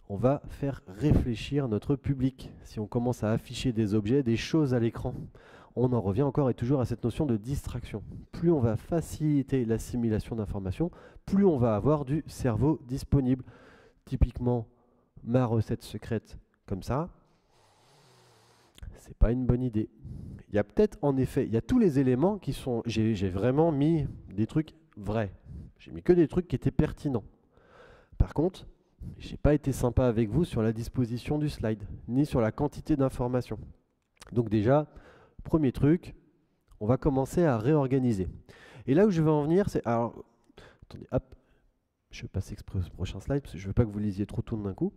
on va faire réfléchir notre public. Si on commence à afficher des objets, des choses à l'écran, on en revient encore et toujours à cette notion de distraction. Plus on va faciliter l'assimilation d'informations, plus on va avoir du cerveau disponible. Typiquement, ma recette secrète comme ça, c'est pas une bonne idée. Il y a peut-être en effet, il y a tous les éléments qui sont, j'ai vraiment mis des trucs vrais. J'ai mis que des trucs qui étaient pertinents. Par contre, j'ai pas été sympa avec vous sur la disposition du slide, ni sur la quantité d'informations. Donc déjà, premier truc, on va commencer à réorganiser. Et là où je veux en venir, c'est, alors, attendez, hop, je vais passer exprès au prochain slide parce que je veux pas que vous lisiez trop tout d'un coup.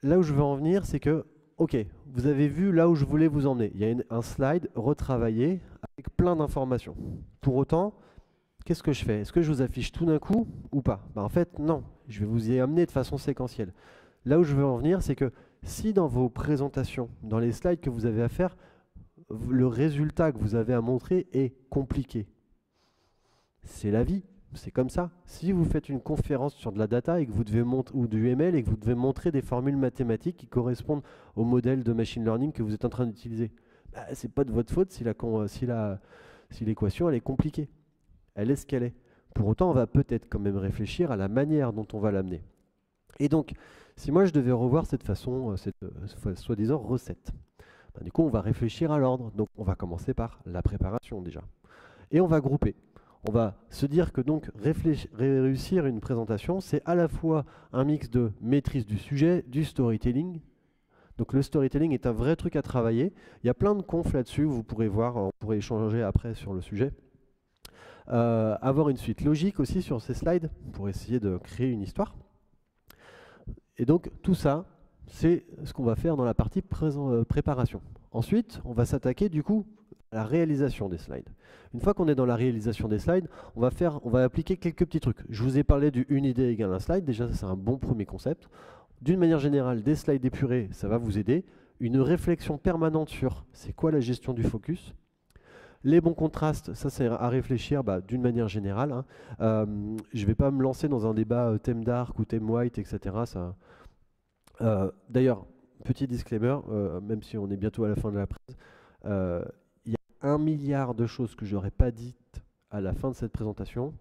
Là où je veux en venir, c'est que ok, vous avez vu là où je voulais vous emmener. Il y a un slide retravaillé avec plein d'informations. Pour autant, qu'est-ce que je fais? Est-ce que je vous affiche tout d'un coup ou pas? En fait, non. Je vais vous y amener de façon séquentielle. Là où je veux en venir, c'est que si dans vos présentations, dans les slides que vous avez à faire, le résultat que vous avez à montrer est compliqué, c'est la vie. C'est comme ça. Si vous faites une conférence sur de la data et que vous devez ou du ML et que vous devez montrer des formules mathématiques qui correspondent au modèle de machine learning que vous êtes en train d'utiliser, bah, c'est pas de votre faute si l'équation elle est compliquée. Elle est ce qu'elle est. Pour autant, on va peut-être quand même réfléchir à la manière dont on va l'amener. Et donc, si moi je devais revoir cette façon, cette soi-disant recette, bah, du coup on va réfléchir à l'ordre. Donc on va commencer par la préparation déjà. Et on va grouper. On va se dire que donc réussir une présentation, c'est à la fois un mix de maîtrise du sujet, du storytelling. Donc le storytelling est un vrai truc à travailler. Il y a plein de confs là-dessus, vous pourrez voir, on pourrait échanger après sur le sujet. Avoir une suite logique aussi sur ces slides pour essayer de créer une histoire. Et donc tout ça, c'est ce qu'on va faire dans la partie préparation. Ensuite, on va s'attaquer du coup à la réalisation des slides. Une fois qu'on est dans la réalisation des slides, on va appliquer quelques petits trucs. Je vous ai parlé du une idée égale un slide, déjà c'est un bon premier concept. D'une manière générale, des slides épurés, ça va vous aider. Une réflexion permanente sur c'est quoi la gestion du focus. Les bons contrastes, ça c'est à réfléchir d'une manière générale, hein. Je ne vais pas me lancer dans un débat thème dark ou thème white, etc. D'ailleurs, petit disclaimer, même si on est bientôt à la fin de la presse, il y a 1 milliard de choses que j'aurais pas dites à la fin de cette présentation.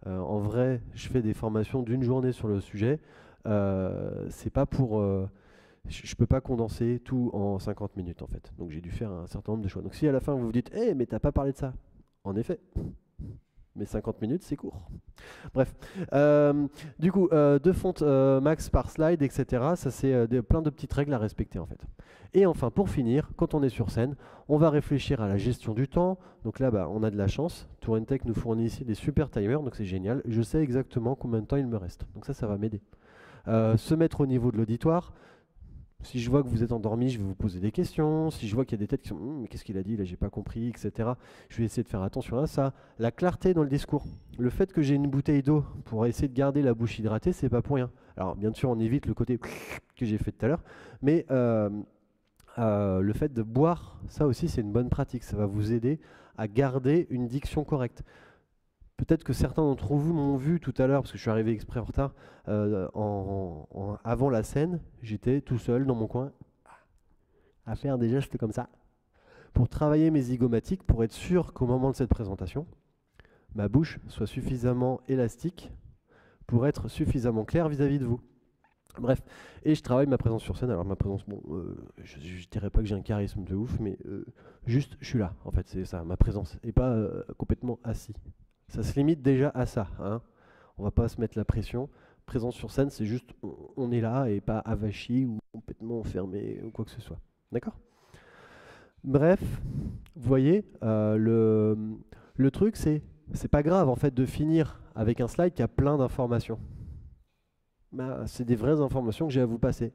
En vrai, je fais des formations d'une journée sur le sujet. C'est pas pour, je peux pas condenser tout en 50 minutes en fait. Donc j'ai dû faire un certain nombre de choix. Donc si à la fin vous vous dites, eh mais t'as pas parlé de ça, en effet, mais 50 minutes c'est court. Bref, du coup, deux fontes max par slide, etc. Ça c'est plein de petites règles à respecter en fait. Et enfin, pour finir, quand on est sur scène, on va réfléchir à la gestion du temps. Donc là, bah, on a de la chance. Tourentech nous fournit ici des super timers, donc c'est génial. Je sais exactement combien de temps il me reste. Donc ça va m'aider. Se mettre au niveau de l'auditoire. Si je vois que vous êtes endormi, je vais vous poser des questions. Si je vois qu'il y a des têtes qui sont mais qu'est-ce qu'il a dit là, j'ai pas compris, etc. Je vais essayer de faire attention à ça. La clarté dans le discours. Le fait que j'ai une bouteille d'eau pour essayer de garder la bouche hydratée, c'est pas pour rien. Alors bien sûr, on évite le côté que j'ai fait tout à l'heure, mais le fait de boire, ça aussi c'est une bonne pratique. Ça va vous aider à garder une diction correcte. Peut-être que certains d'entre vous m'ont vu tout à l'heure, parce que je suis arrivé exprès en retard, avant la scène, j'étais tout seul dans mon coin à faire des gestes comme ça, pour travailler mes zygomatiques, pour être sûr qu'au moment de cette présentation, ma bouche soit suffisamment élastique pour être suffisamment claire vis-à-vis de vous. Bref, et je travaille ma présence sur scène. Alors ma présence, bon, je dirais pas que j'ai un charisme de ouf, mais juste je suis là, en fait, c'est ça, ma présence, et pas complètement assis. Ça se limite déjà à ça, hein. On va pas se mettre la pression. Présence sur scène, c'est juste on est là et pas avachi ou complètement enfermé ou quoi que ce soit. D'accord? Bref, vous voyez, le truc c'est pas grave en fait de finir avec un slide qui a plein d'informations. Bah, c'est des vraies informations que j'ai à vous passer.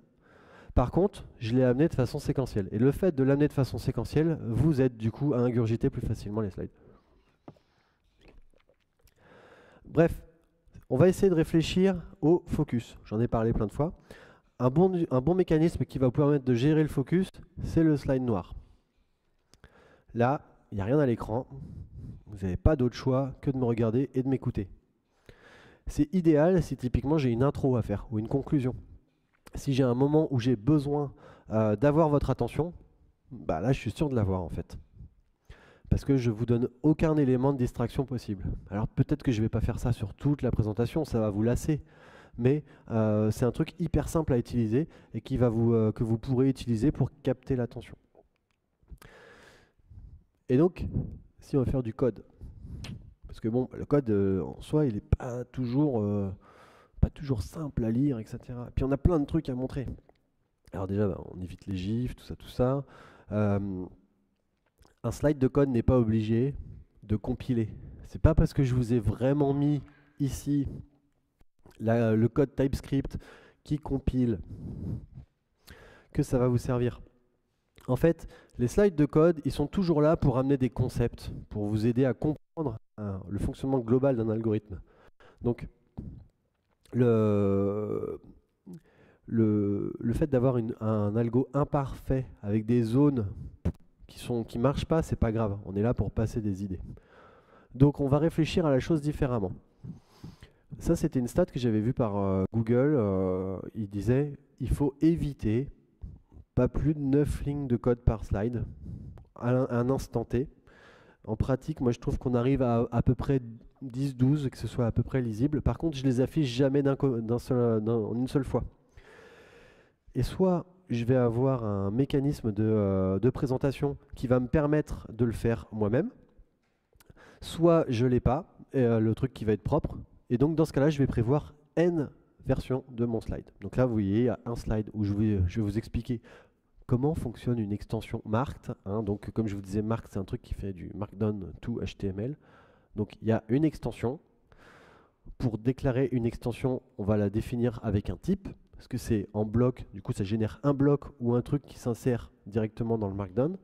Par contre, je l'ai amené de façon séquentielle. Et le fait de l'amener de façon séquentielle vous aide du coup à ingurgiter plus facilement les slides. Bref, on va essayer de réfléchir au focus. J'en ai parlé plein de fois. Un bon mécanisme qui va vous permettre de gérer le focus, c'est le slide noir. Là, il n'y a rien à l'écran. Vous n'avez pas d'autre choix que de me regarder et de m'écouter. C'est idéal si typiquement j'ai une intro à faire ou une conclusion. Si j'ai un moment où j'ai besoin d'avoir votre attention, bah là je suis sûr de l'avoir en fait. Parce que je ne vous donne aucun élément de distraction possible. Alors peut-être que je ne vais pas faire ça sur toute la présentation, ça va vous lasser. Mais c'est un truc hyper simple à utiliser et qui va que vous pourrez utiliser pour capter l'attention. Et donc, si on va faire du code, parce que bon, le code en soi, il n'est pas toujours simple à lire, etc. Et puis on a plein de trucs à montrer. Alors déjà, bah, on évite les gifs, tout ça. Un slide de code n'est pas obligé de compiler. C'est pas parce que je vous ai vraiment mis ici le code TypeScript qui compile que ça va vous servir. En fait, les slides de code, ils sont toujours là pour amener des concepts, pour vous aider à comprendre le fonctionnement global d'un algorithme. Donc, le fait d'avoir un algo imparfait avec des zones qui marchent pas, c'est pas grave. On est là pour passer des idées. Donc, on va réfléchir à la chose différemment. Ça, c'était une stat que j'avais vue par Google. Il disait il faut éviter pas plus de 9 lignes de code par slide à un instant T. En pratique, moi je trouve qu'on arrive à peu près 10-12, que ce soit à peu près lisible. Par contre, je les affiche jamais en une seule fois. Et soit je vais avoir un mécanisme de présentation qui va me permettre de le faire moi-même, soit je ne l'ai pas, le truc qui va être propre. Et donc dans ce cas-là, je vais prévoir N versions de mon slide. Donc là, vous voyez, il y a un slide où je vais vous expliquer comment fonctionne une extension Marked, hein. Donc comme je vous disais, Marked, c'est un truc qui fait du Markdown to HTML. Donc il y a une extension. Pour déclarer une extension, on va la définir avec un type, parce que c'est en bloc, du coup ça génère un bloc ou un truc qui s'insère directement dans le Markdown.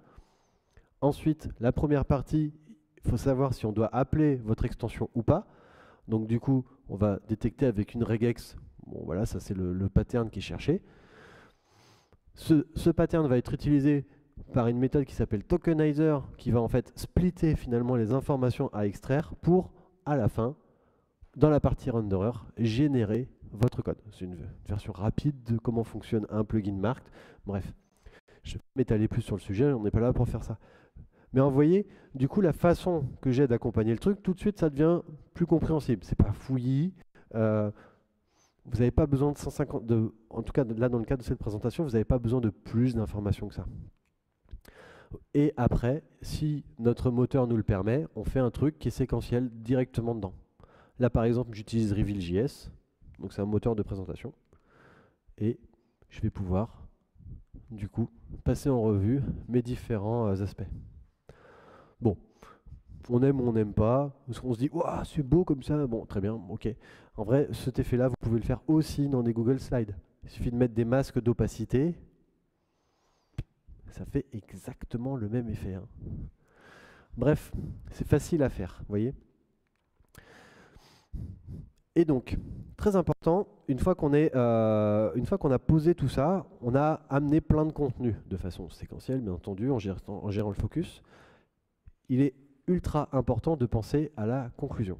Ensuite, la première partie, il faut savoir si on doit appeler votre extension ou pas. Donc du coup, on va détecter avec une regex. Bon voilà, ça c'est le pattern qui est cherché. Ce pattern va être utilisé par une méthode qui s'appelle tokenizer, qui va en fait splitter finalement les informations à extraire pour, à la fin, dans la partie renderer, générer votre code. C'est une version rapide de comment fonctionne un plugin Marked. Bref, je ne vais pas m'étaler plus sur le sujet, on n'est pas là pour faire ça. Mais vous voyez, du coup, la façon que j'ai d'accompagner le truc, tout de suite, ça devient plus compréhensible. C'est pas fouillis. Vous n'avez pas besoin de 150, en tout cas là dans le cadre de cette présentation, vous n'avez pas besoin de plus d'informations que ça. Et après, si notre moteur nous le permet, on fait un truc qui est séquentiel directement dedans. Là par exemple, j'utilise Reveal.js, donc c'est un moteur de présentation, et je vais pouvoir, du coup, passer en revue mes différents aspects. Bon, on aime ou on n'aime pas, on se dit « Waouh, c'est beau comme ça », bon, très bien, ok. En vrai, cet effet-là, vous pouvez le faire aussi dans des Google Slides. Il suffit de mettre des masques d'opacité, ça fait exactement le même effet. Hein. Bref, c'est facile à faire, vous voyez. Et donc, très important, une fois qu'on a posé tout ça, on a amené plein de contenu de façon séquentielle, bien entendu, en gérant le focus. Il est ultra important de penser à la conclusion.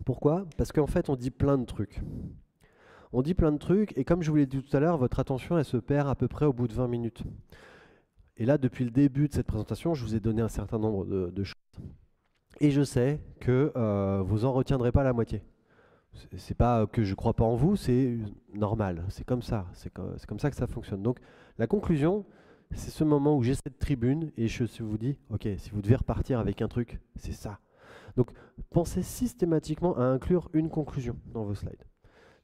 Pourquoi? Parce qu'en fait, on dit plein de trucs. On dit plein de trucs, et comme je vous l'ai dit tout à l'heure, votre attention, elle se perd à peu près au bout de 20 minutes. Et là, depuis le début de cette présentation, je vous ai donné un certain nombre de choses. Et je sais que vous en retiendrez pas la moitié. C'est pas que je crois pas en vous, c'est normal, c'est comme ça, c'est comme ça que ça fonctionne. Donc la conclusion, c'est ce moment où j'ai cette tribune et je vous dis, ok, si vous devez repartir avec un truc, c'est ça. Donc pensez systématiquement à inclure une conclusion dans vos slides.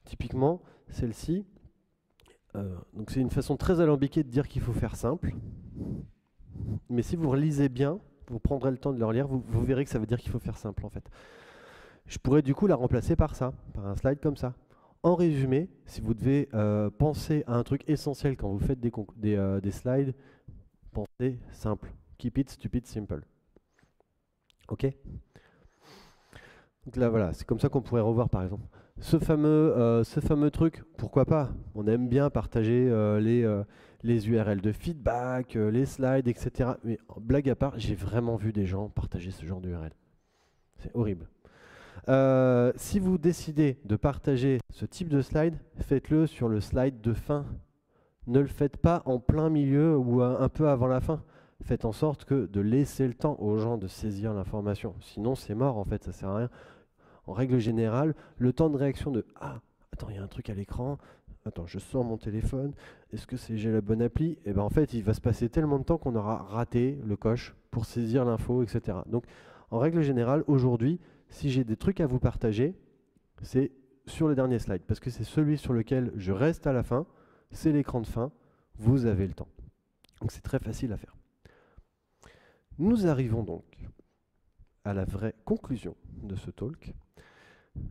Typiquement, celle-ci, donc c'est une façon très alambiquée de dire qu'il faut faire simple, mais si vous relisez bien, vous prendrez le temps de le relire, vous verrez que ça veut dire qu'il faut faire simple en fait. Je pourrais du coup la remplacer par ça, par un slide comme ça. En résumé, si vous devez penser à un truc essentiel quand vous faites des slides, pensez simple. Keep it stupid simple. Ok? Donc là voilà, c'est comme ça qu'on pourrait revoir par exemple. Ce fameux truc, pourquoi pas? On aime bien partager les URL de feedback, les slides, etc. Mais blague à part, j'ai vraiment vu des gens partager ce genre d'URL. C'est horrible. Si vous décidez de partager ce type de slide, faites-le sur le slide de fin. Ne le faites pas en plein milieu ou un peu avant la fin. Faites en sorte de laisser le temps aux gens de saisir l'information. Sinon, c'est mort en fait, ça sert à rien. En règle générale, le temps de réaction de « Ah, attends, il y a un truc à l'écran. Attends, je sors mon téléphone. Est-ce que j'ai la bonne appli ?» Et bien en fait, il va se passer tellement de temps qu'on aura raté le coche pour saisir l'info, etc. Donc, en règle générale, aujourd'hui, si j'ai des trucs à vous partager, c'est sur le dernier slide, parce que c'est celui sur lequel je reste à la fin, c'est l'écran de fin, vous avez le temps. Donc c'est très facile à faire. Nous arrivons donc à la vraie conclusion de ce talk.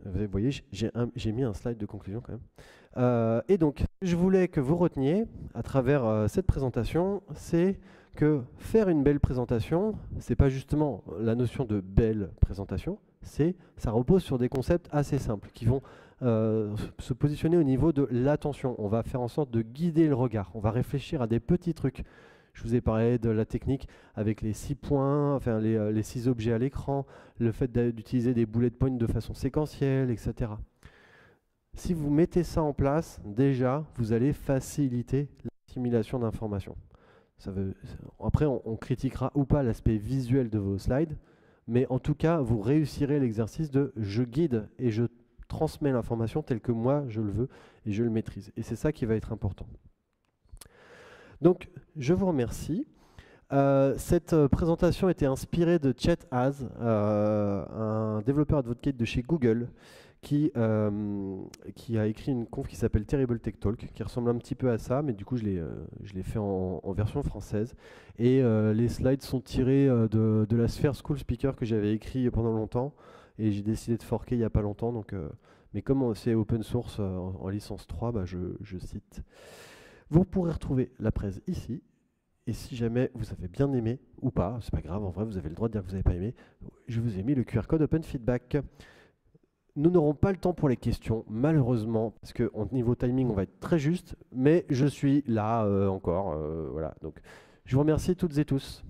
Vous voyez, j'ai mis un slide de conclusion quand même. Et donc, ce que je voulais que vous reteniez à travers cette présentation, c'est que faire une belle présentation, c'est pas justement la notion de belle présentation, ça repose sur des concepts assez simples qui vont se positionner au niveau de l'attention. On va faire en sorte de guider le regard. On va réfléchir à des petits trucs. Je vous ai parlé de la technique avec les 6 points, enfin les 6 objets à l'écran, le fait d'utiliser des bullet points de façon séquentielle, etc. Si vous mettez ça en place, déjà, vous allez faciliter l'assimilation d'informations. Après, on critiquera ou pas l'aspect visuel de vos slides, mais en tout cas, vous réussirez l'exercice de « je guide et je transmets l'information telle que moi je le veux et je le maîtrise ». Et c'est ça qui va être important. Donc, je vous remercie. Cette présentation était inspirée de Chet Haas, un développeur advocate de chez Google, qui a écrit une conf qui s'appelle Terrible Tech Talk, qui ressemble un petit peu à ça, mais du coup je l'ai fait en version française. Et les slides sont tirés de la Sphere School Speaker que j'avais écrit pendant longtemps, et j'ai décidé de forker il n'y a pas longtemps. Donc, mais comme c'est open source en licence 3, bah, je cite. Vous pourrez retrouver la presse ici. Et si jamais vous avez bien aimé ou pas, c'est pas grave, en vrai vous avez le droit de dire que vous n'avez pas aimé, je vous ai mis le QR code Open Feedback. Nous n'aurons pas le temps pour les questions, malheureusement, parce qu'au niveau timing, on va être très juste, mais je suis là encore. Voilà. Donc, je vous remercie toutes et tous.